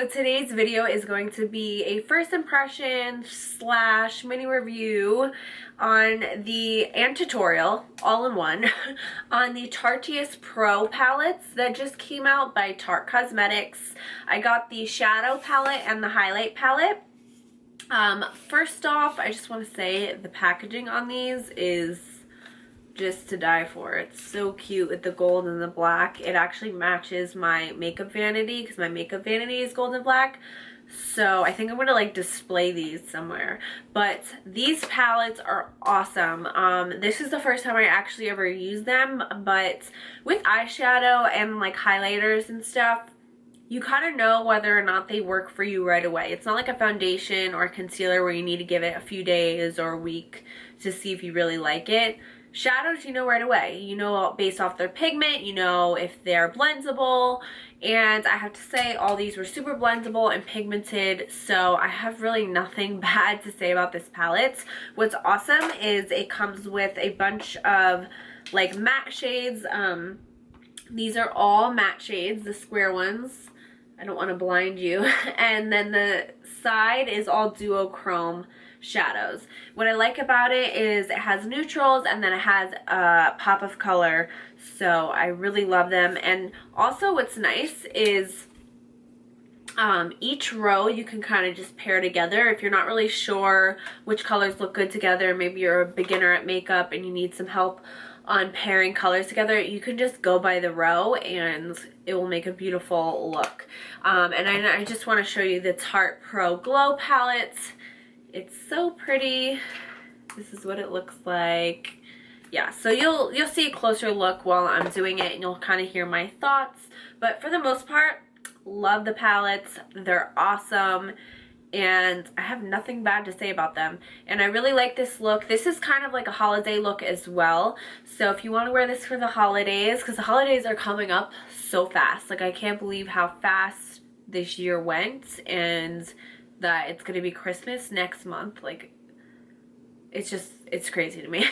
So today's video is going to be a first impression slash mini review on the, and tutorial all in one, on the Tarte Pro palettes that just came out by Tarte Cosmetics. I got the shadow palette and the highlight palette. First off, I just want to say the packaging on these is just to die for. It's so cute with the gold and the black. It actually matches my makeup vanity because my makeup vanity is gold and black. So I think I'm gonna like display these somewhere. But these palettes are awesome. This is the first time I actually ever used them, but with eyeshadow and like highlighters and stuff, you kind of know whether or not they work for you right away. It's not like a foundation or a concealer where you need to give it a few days or a week to see if you really like it. Shadows, you know right away. You know based off their pigment, you know if they're blendable, and I have to say all these were super blendable and pigmented, so I have really nothing bad to say about this palette. What's awesome is it comes with a bunch of like matte shades. These are all matte shades, the square ones. I don't want to blind you. And then the side is all duochrome shadows. What I like about it is it has neutrals and then it has a pop of color, so I really love them. And also what's nice is each row you can kind of just pair together if you're not really sure which colors look good together. Maybe you're a beginner at makeup and you need some help on pairing colors together. You can just go by the row and it will make a beautiful look. And I just want to show you the Tarte Pro Glow palette. It's so pretty. This is what it looks like. Yeah, so you'll see a closer look while I'm doing it and you'll kind of hear my thoughts. But for the most part, love the palettes. They're awesome and I have nothing bad to say about them. And I really like this look. This is kind of like a holiday look as well. So if you want to wear this for the holidays, because the holidays are coming up so fast. Like I can't believe how fast this year went and that it's going to be Christmas next month. Like it's crazy to me.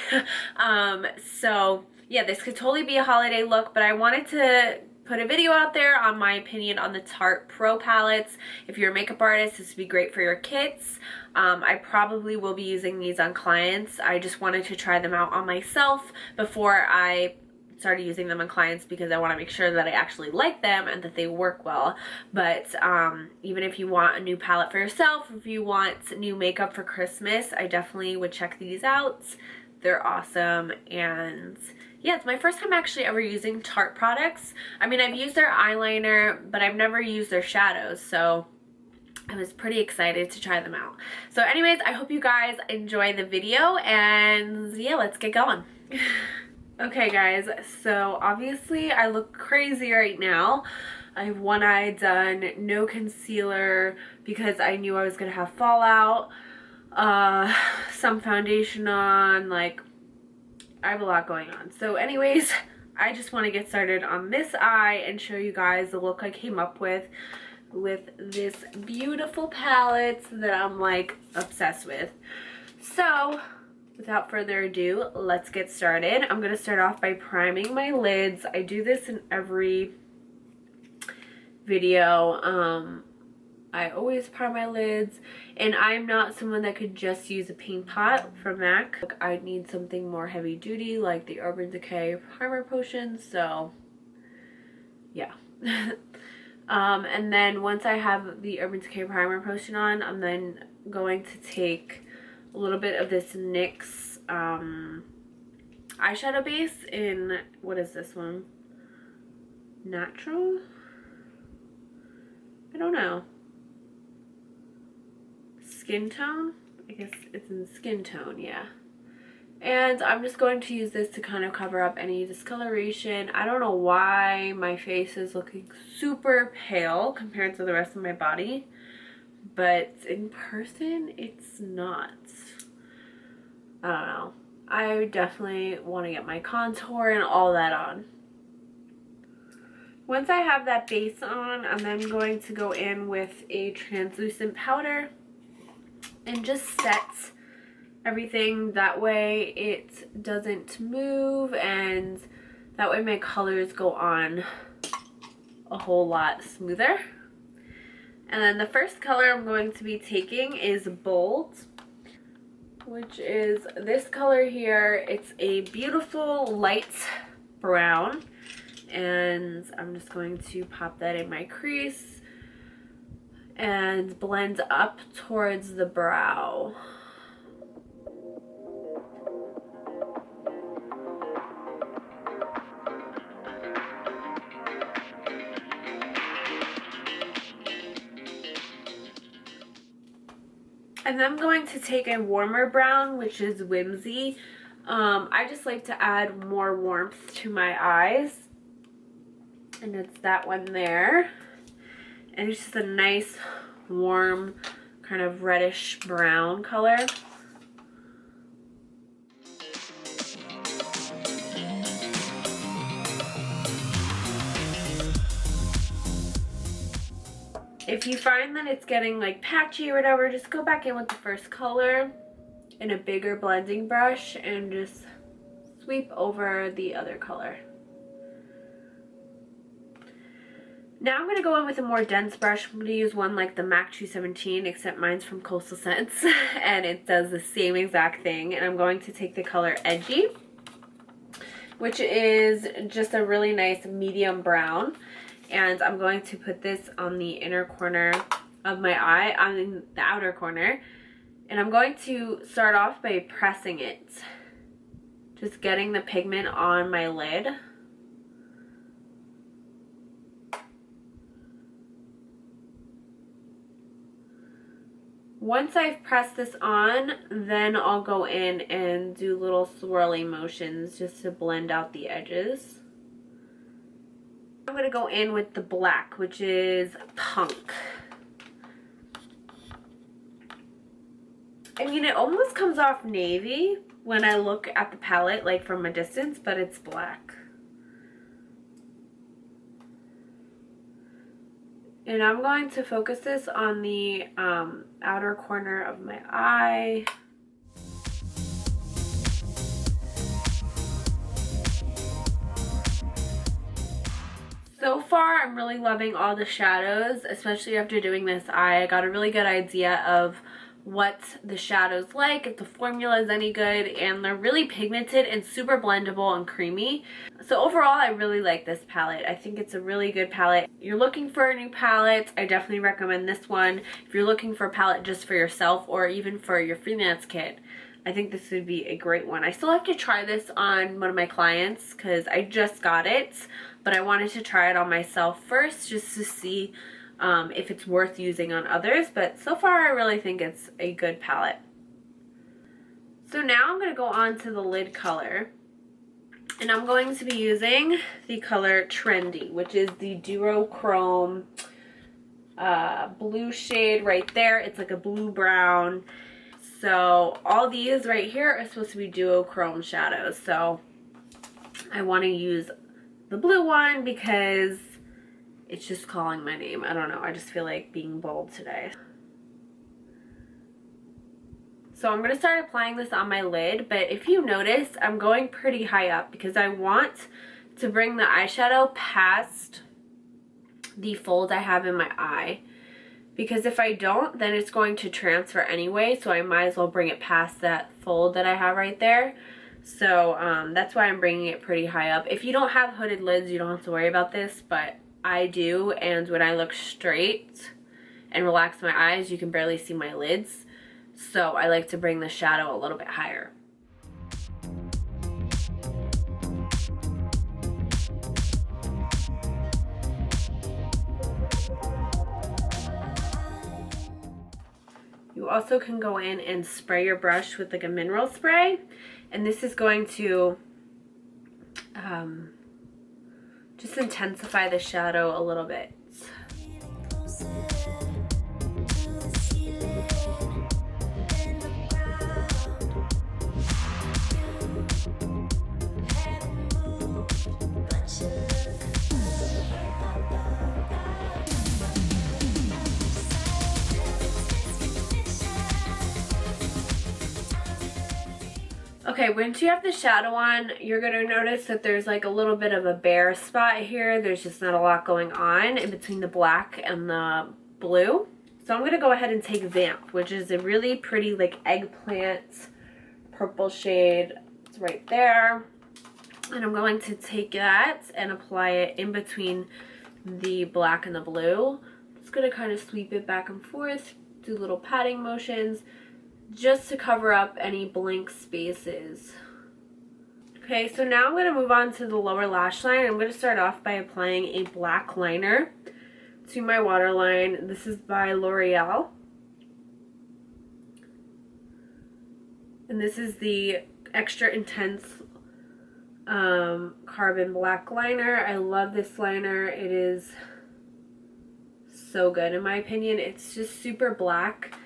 So yeah, this could totally be a holiday look, but I wanted to put a video out there on my opinion on the Tarte Pro palettes. If you're a makeup artist, this would be great for your kits. I probably will be using these on clients. I just wanted to try them out on myself before I started using them on clients because I want to make sure that I actually like them and that they work well. But even if you want a new palette for yourself, if you want new makeup for Christmas, I definitely would check these out. They're awesome. And yeah, it's my first time actually ever using Tarte products. I mean, I've used their eyeliner, but I've never used their shadows, so I was pretty excited to try them out. So anyways, I hope you guys enjoy the video, and yeah, let's get going. Okay guys, so obviously I look crazy right now. I have one eye done, no concealer because I knew I was gonna have fallout, some foundation on, like I have a lot going on. So anyways, I just want to get started on this eye and show you guys the look I came up with this beautiful palette that I'm like obsessed with. So without further ado, let's get started. I'm going to start off by priming my lids. I do this in every video. I always prime my lids, and I'm not someone that could just use a paint pot from MAC. I need something more heavy duty like the Urban Decay Primer Potion, so yeah. And then once I have the Urban Decay Primer Potion on, I'm then going to take a little bit of this NYX eyeshadow base in, what is this one? Natural? I don't know. Skin tone? I guess it's in skin tone, yeah. And I'm just going to use this to kind of cover up any discoloration. I don't know why my face is looking super pale compared to the rest of my body, but in person it's not. I don't know. I definitely want to get my contour and all that on. Once I have that base on, I'm then going to go in with a translucent powder and just set everything, that way it doesn't move and that way my colors go on a whole lot smoother. And then the first color I'm going to be taking is Bold, which is this color here. It's a beautiful light brown, and I'm just going to pop that in my crease and blend up towards the brow. And then I'm going to take a warmer brown, which is Whimsy. I just like to add more warmth to my eyes. And it's that one there. And it's just a nice, warm, kind of reddish brown color. If you find that it's getting like patchy or whatever, just go back in with the first color in a bigger blending brush and just sweep over the other color. Now I'm going to go in with a more dense brush. I'm going to use one like the MAC 217, except mine's from Coastal Scents, and it does the same exact thing. And I'm going to take the color Edgy, which is just a really nice medium brown. And I'm going to put this on the inner corner of my eye, on the outer corner. And I'm going to start off by pressing it. Just getting the pigment on my lid. Once I've pressed this on, then I'll go in and do little swirly motions just to blend out the edges. I'm going to go in with the black, which is Punk. I mean, it almost comes off navy when I look at the palette, like from a distance, but it's black. And I'm going to focus this on the outer corner of my eye. So far, I'm really loving all the shadows, especially after doing this eye. I got a really good idea of what the shadow's like, if the formula is any good, and they're really pigmented and super blendable and creamy. So overall, I really like this palette. I think it's a really good palette. If you're looking for a new palette, I definitely recommend this one. If you're looking for a palette just for yourself or even for your freelance kit, I think this would be a great one. I still have to try this on one of my clients because I just got it, but I wanted to try it on myself first just to see if it's worth using on others. But so far, I really think it's a good palette. So now I'm going to go on to the lid color. And I'm going to be using the color Trendy, which is the duochrome blue shade right there. It's like a blue-brown. So all these right here are supposed to be duochrome shadows. So I want to use the blue one because it's just calling my name. I don't know. I just feel like being bold today. So I'm going to start applying this on my lid. But if you notice, I'm going pretty high up because I want to bring the eyeshadow past the fold I have in my eye. Because if I don't, then it's going to transfer anyway, so I might as well bring it past that fold that I have right there. So that's why I'm bringing it pretty high up. If you don't have hooded lids, you don't have to worry about this, but I do, and when I look straight and relax my eyes, you can barely see my lids. So I like to bring the shadow a little bit higher. You also can go in and spray your brush with like a mineral spray, and this is going to just intensify the shadow a little bit. Okay, once you have the shadow on, you're going to notice that there's like a little bit of a bare spot here. There's just not a lot going on in between the black and the blue. So I'm going to go ahead and take Vamp, which is a really pretty like eggplant purple shade. It's right there. And I'm going to take that and apply it in between the black and the blue. Just going to kind of sweep it back and forth, do little patting motions, just to cover up any blank spaces. Okay, so now I'm going to move on to the lower lash line. I'm going to start off by applying a black liner to my waterline. This is by L'Oreal. And this is the Extra Intense Carbon Black Liner. I love this liner. It is so good in my opinion. It's just super black.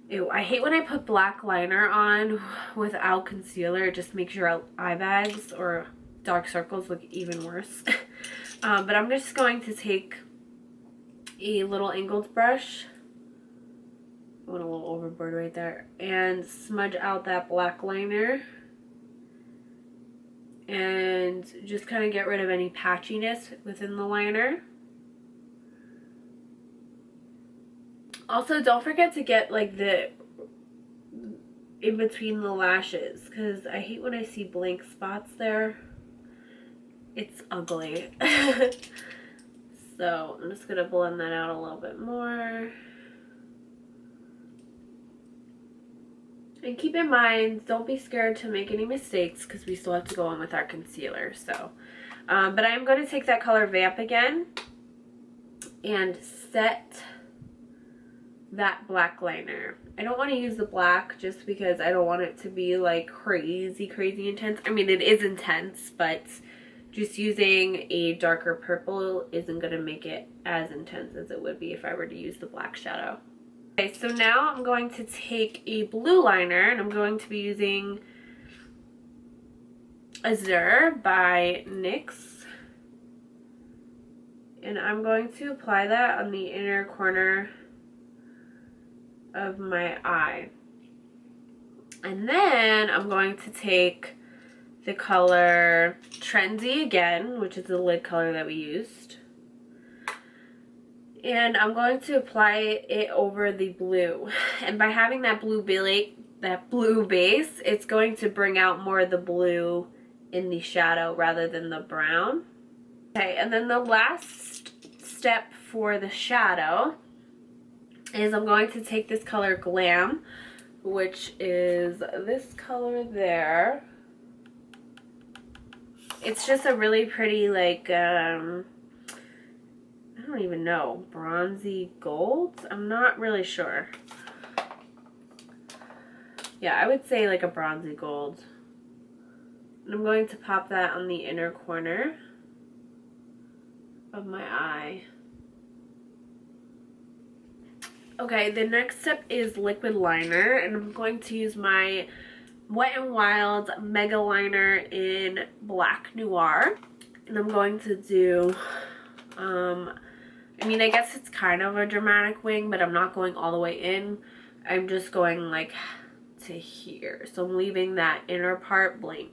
Ew, I hate when I put black liner on without concealer. It just makes your eye bags or dark circles look even worse. But I'm just going to take a little angled brush. I went a little overboard right there. And smudge out that black liner. And just kind of get rid of any patchiness within the liner. Also, don't forget to get like the in between the lashes, because I hate when I see blank spots there. It's ugly. So I'm just gonna blend that out a little bit more. And keep in mind, don't be scared to make any mistakes, because we still have to go on with our concealer. So, but I'm going to take that color Vamp again and set that black liner. I don't want to use the black just because I don't want it to be like crazy intense. I mean, it is intense, but just using a darker purple isn't going to make it as intense as it would be if I were to use the black shadow. Okay, so now I'm going to take a blue liner, and I'm going to be using Azure by NYX. And I'm going to apply that on the inner corner of my eye. And then I'm going to take the color Trendy again, which is the lid color that we used. And I'm going to apply it over the blue. And by having that blue base, it's going to bring out more of the blue in the shadow rather than the brown. Okay, and then the last step for the shadow is I'm going to take this color Glam, which is this color there. It's just a really pretty, like, I don't even know, bronzy gold? I'm not really sure. Yeah, I would say like a bronzy gold. And I'm going to pop that on the inner corner of my eye. Okay, the next step is liquid liner, and I'm going to use my Wet n Wild Mega Liner in Black Noir. And I'm going to do, I mean, I guess it's kind of a dramatic wing, but I'm not going all the way in. I'm just going like to here. So I'm leaving that inner part blank.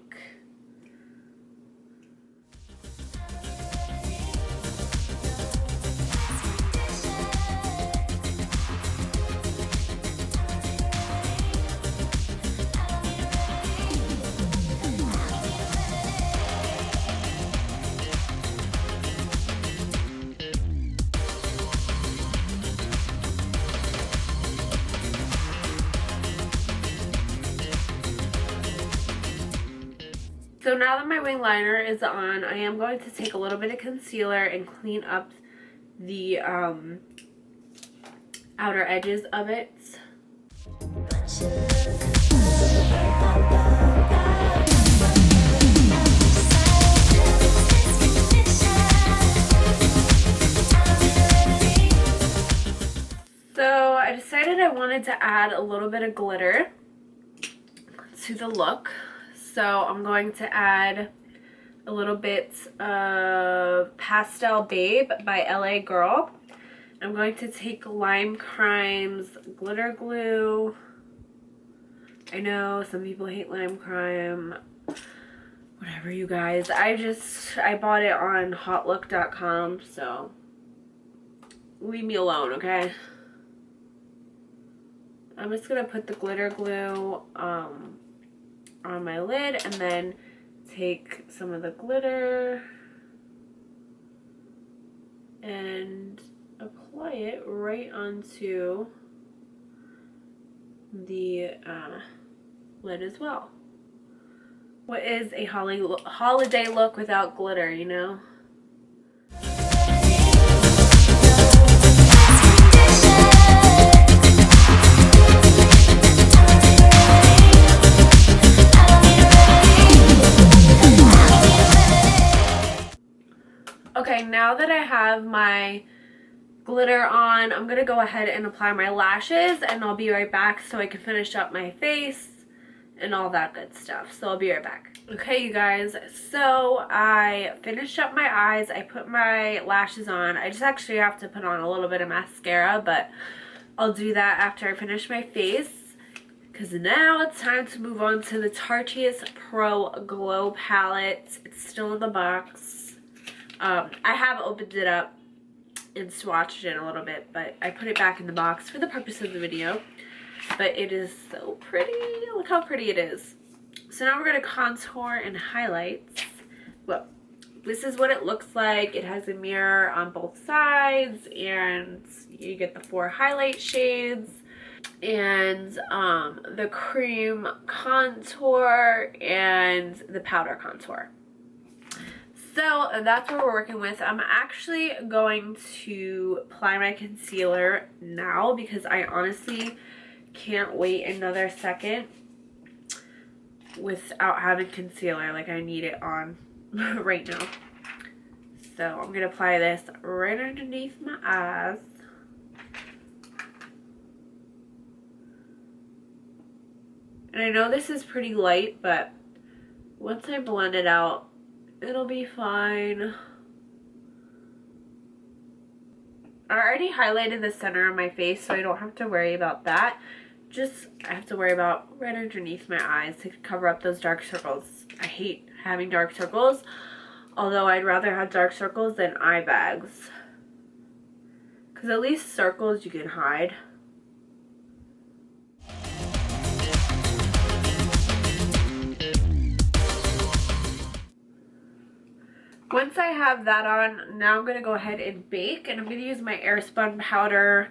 So now that my wing liner is on, I am going to take a little bit of concealer and clean up the outer edges of it. So I decided I wanted to add a little bit of glitter to the look. So I'm going to add a little bit of Pastel Babe by LA Girl. I'm going to take Lime Crime's glitter glue. I know some people hate Lime Crime. Whatever, you guys. I bought it on hotlook.com, so leave me alone, okay? I'm just going to put the glitter glue on my lid and then take some of the glitter and apply it right onto the lid as well. What is a holiday look without glitter, you know? Okay, now that I have my glitter on, I'm gonna go ahead and apply my lashes, and I'll be right back so I can finish up my face and all that good stuff. So I'll be right back. Okay, you guys, so I finished up my eyes. I put my lashes on. I just actually have to put on a little bit of mascara, but I'll do that after I finish my face, because now it's time to move on to the Tarte Pro Glow Palette. It's still in the box. I have opened it up and swatched it a little bit, but I put it back in the box for the purpose of the video. But it is so pretty. Look how pretty it is. So now we're going to contour and highlight. Well, this is what it looks like. It has a mirror on both sides, and you get the 4 highlight shades and the cream contour and the powder contour. So that's what we're working with. I'm actually going to apply my concealer now because I honestly can't wait another second without having concealer. Like, I need it on right now. So I'm going to apply this right underneath my eyes. And I know this is pretty light, but once I blend it out, it'll be fine. I already highlighted the center of my face, so I don't have to worry about that. Just, I have to worry about right underneath my eyes to cover up those dark circles. I hate having dark circles, although I'd rather have dark circles than eye bags. Because at least circles you can hide. Once I have that on, now I'm going to go ahead and bake, and I'm going to use my Airspun powder.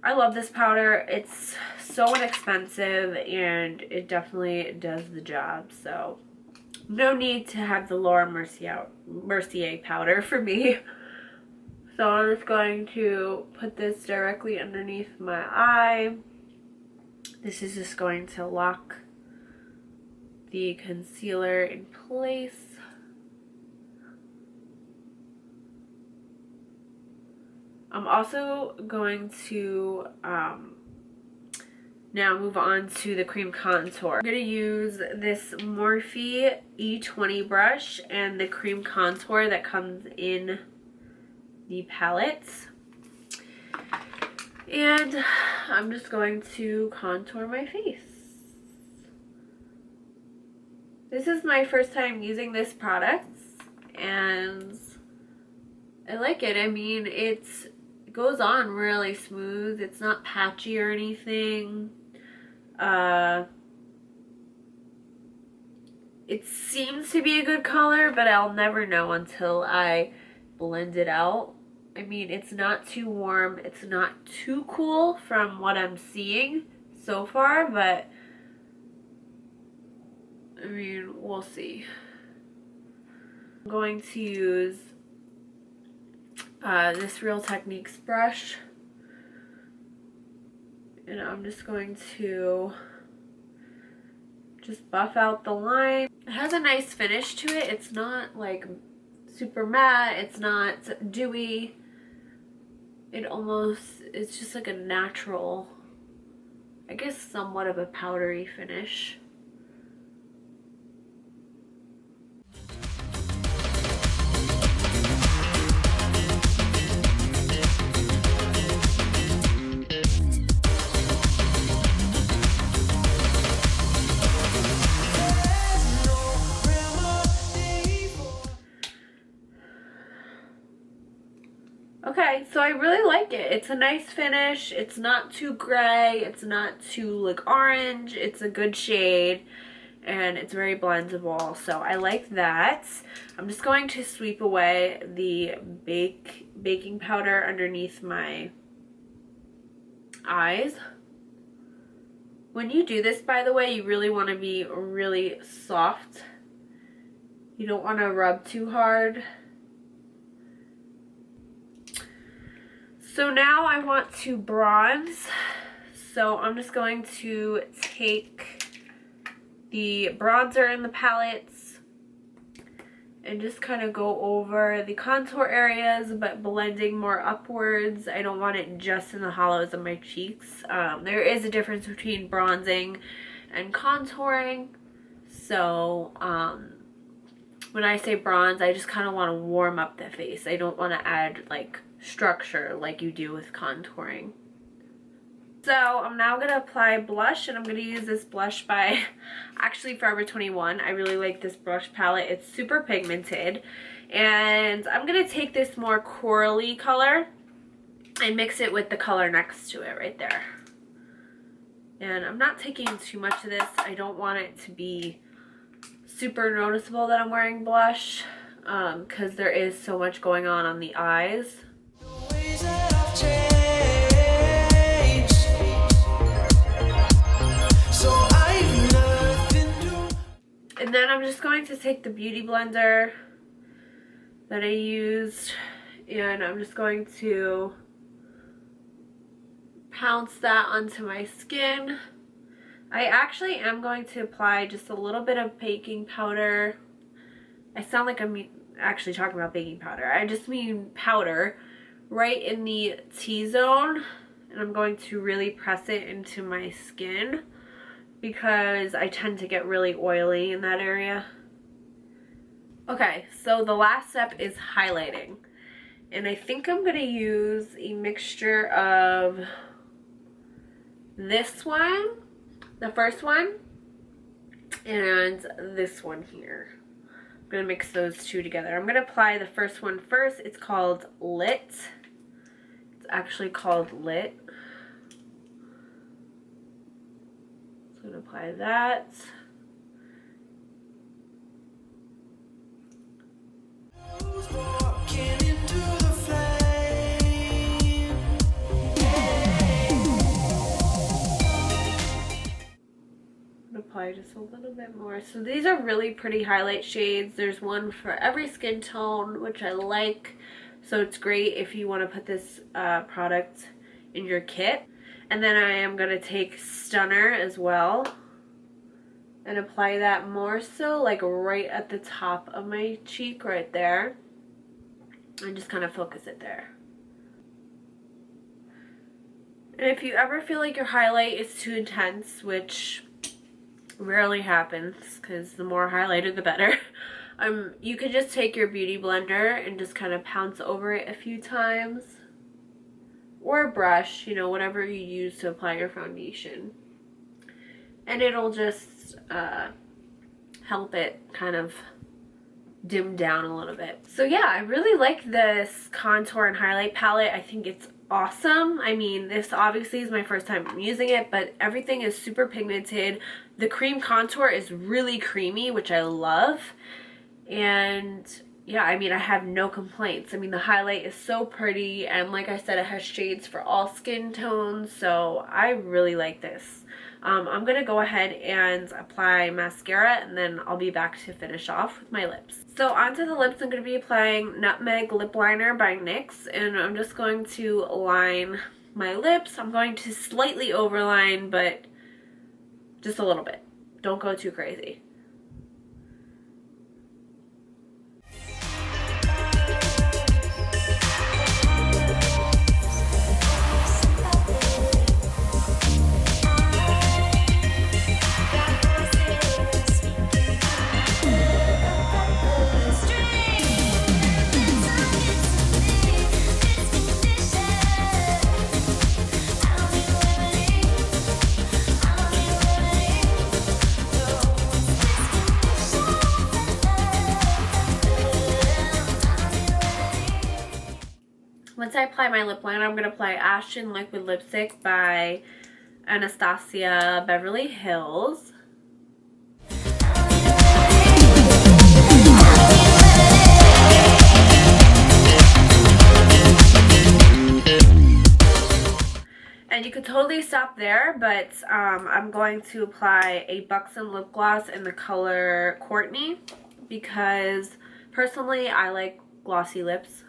I love this powder. It's so inexpensive, and it definitely does the job. So no need to have the Laura Mercier powder for me. So I'm just going to put this directly underneath my eye. This is just going to lock the concealer in place. I'm also going to now move on to the cream contour. I'm going to use this Morphe E20 brush and the cream contour that comes in the palette. And I'm just going to contour my face. This is my first time using this product, and I like it. I mean, it goes on really smooth. It's not patchy or anything. It seems to be a good color, but I'll never know until I blend it out. I mean, it's not too warm. It's not too cool from what I'm seeing so far, but I mean, we'll see. I'm going to use this Real Techniques brush, and I'm just going to just buff out the line. It has a nice finish to it. It's not like super matte. It's not dewy. It's just like a natural, I guess somewhat of a powdery finish. Okay, so I really like it. It's a nice finish. It's not too gray. It's not too like orange. It's a good shade and it's very blendable. So I like that. I'm just going to sweep away the baking powder underneath my eyes. When you do this, by the way, you really want to be really soft. You don't want to rub too hard. So now I want to bronze. So I'm just going to take the bronzer in the palettes and just kind of go over the contour areas, but blending more upwards. I don't want it just in the hollows of my cheeks. There is a difference between bronzing and contouring. So when I say bronze, I just kind of want to warm up the face. I don't want to add like structure like you do with contouring. So I'm now going to apply blush, and I'm going to use this blush by actually Forever 21. I really like this brush palette. It's super pigmented, and I'm going to take this more corally color and mix it with the color next to it right there. And I'm not taking too much of this. I don't want it to be super noticeable that I'm wearing blush because there is so much going on the eyes. And then I'm just going to take the beauty blender that I used, and I'm just going to pounce that onto my skin. I actually am going to apply just a little bit of baking powder. I sound like I'm actually talking about baking powder. I just mean powder right in the T-zone, and I'm going to really press it into my skin because I tend to get really oily in that area. Okay, so the last step is highlighting, and I think I'm going to use a mixture of this one, the first one, and this one here. I'm going to mix those two together. I'm going to apply the first one first. It's called Lit. It's actually called Lit. So I'm going to apply that. Apply just a little bit more. So these are really pretty highlight shades. There's one for every skin tone, which I like. So it's great if you want to put this product in your kit. And then I am going to take Stunner as well and apply that more so like right at the top of my cheek right there. And just kind of focus it there. And if you ever feel like your highlight is too intense, which rarely happens because the more highlighter the better, you could just take your beauty blender and just kind of pounce over it a few times, or a brush, you know, whatever you use to apply your foundation, and it'll just help it kind of dim down a little bit. So yeah, I really like this contour and highlight palette. I think it's awesome. I mean, this obviously is my first time using it, but everything is super pigmented. The cream contour is really creamy, which I love. And yeah, I mean, I have no complaints. I mean, the highlight is so pretty, and like I said, it has shades for all skin tones, so I really like this. I'm gonna go ahead and apply mascara, and then I'll be back to finish off with my lips. So onto the lips, I'm gonna be applying Nutmeg Lip Liner by NYX, and I'm just going to line my lips. I'm going to slightly overline, but just a little bit. Don't go too crazy. Once I apply my lip liner, I'm going to apply Ashen Liquid Lipstick by Anastasia Beverly Hills. And you could totally stop there, but I'm going to apply a Buxom lip gloss in the color Courtney because personally I like glossy lips.